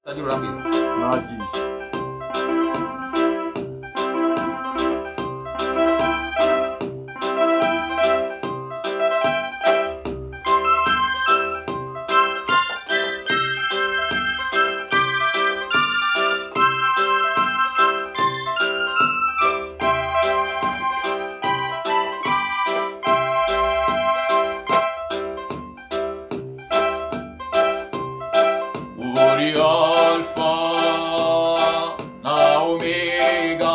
Tadi ulang gitu. Najis. 우리 알파 나 오메가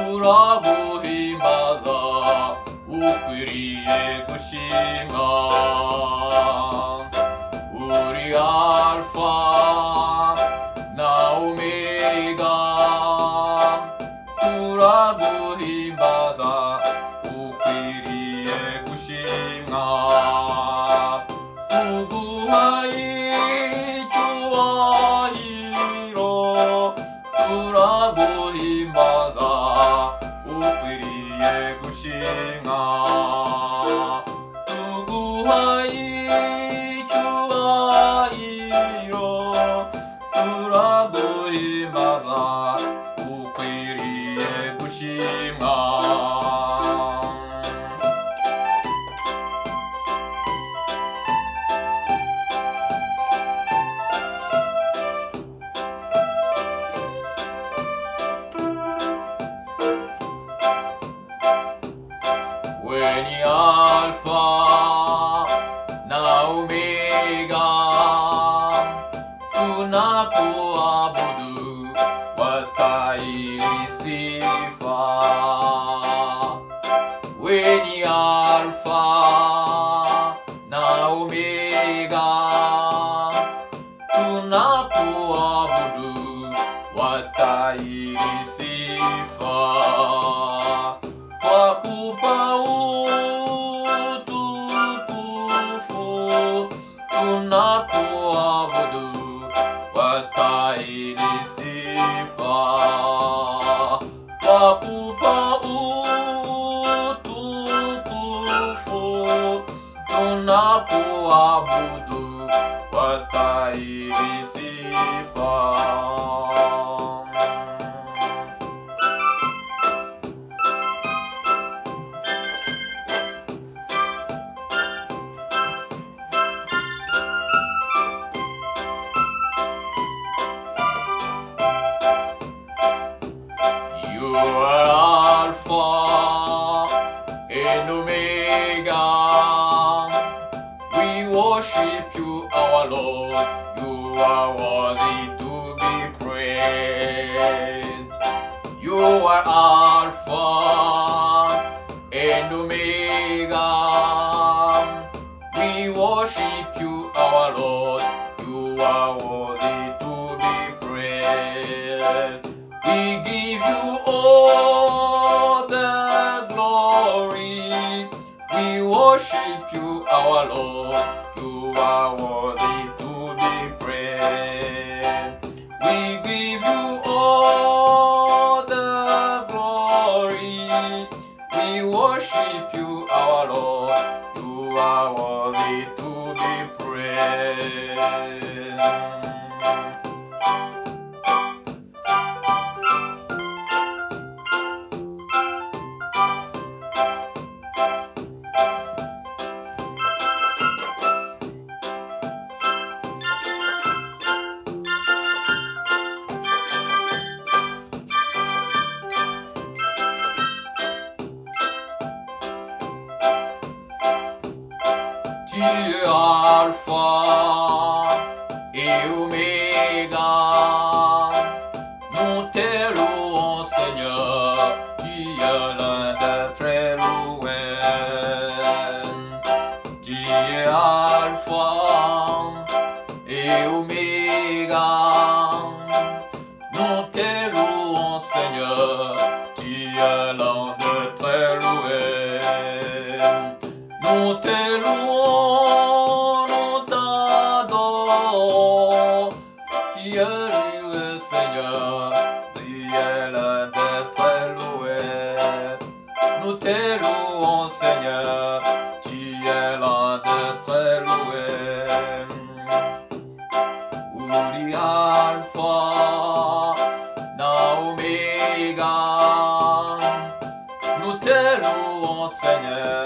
우라고 힘받아 우리의 구심아 우리 알파 나 오메가 우라고 힘받아 우리의 구심아 누구와의 좋아이로 돌아보 힘받아 우리의 구싱아 누구와의 좋아이로 돌아보 힘받아 우리의 구싱아 Weni Alpha na Omega tunakuabudu wastahili sifa. Weni Alpha na Omega tunakuabudu wastahili sifa. Twakupa utukufu tunakuabudu wastahili sifa. Twakupa utukufu tunakuabudu wastahili sifa. You are Alpha and Omega. We worship you, our Lord. You are worthy to be praised. You are Alpha and Omega. We worship you, our Lord. You are worthy to be praised. We give you all the glory. We worship you, our Lord. You are worthy to be praised. We give you all the glory. We worship you, our Lord. You are worthy to be praised. Tu es Alpha et Oméga. Nous te louons, Seigneur, tu es l'un des très loin. Tu es Alpha et Oméga. Nous te louons, Seigneur, tu es l'un des très loin. Nous te louons, nous t'adorons. Tu es le Seigneur, tu es l'un des très loués. Nous te louons, Seigneur, tu es l'un des très loués. di Alpha, na Omega. Nous te louons, Seigneur.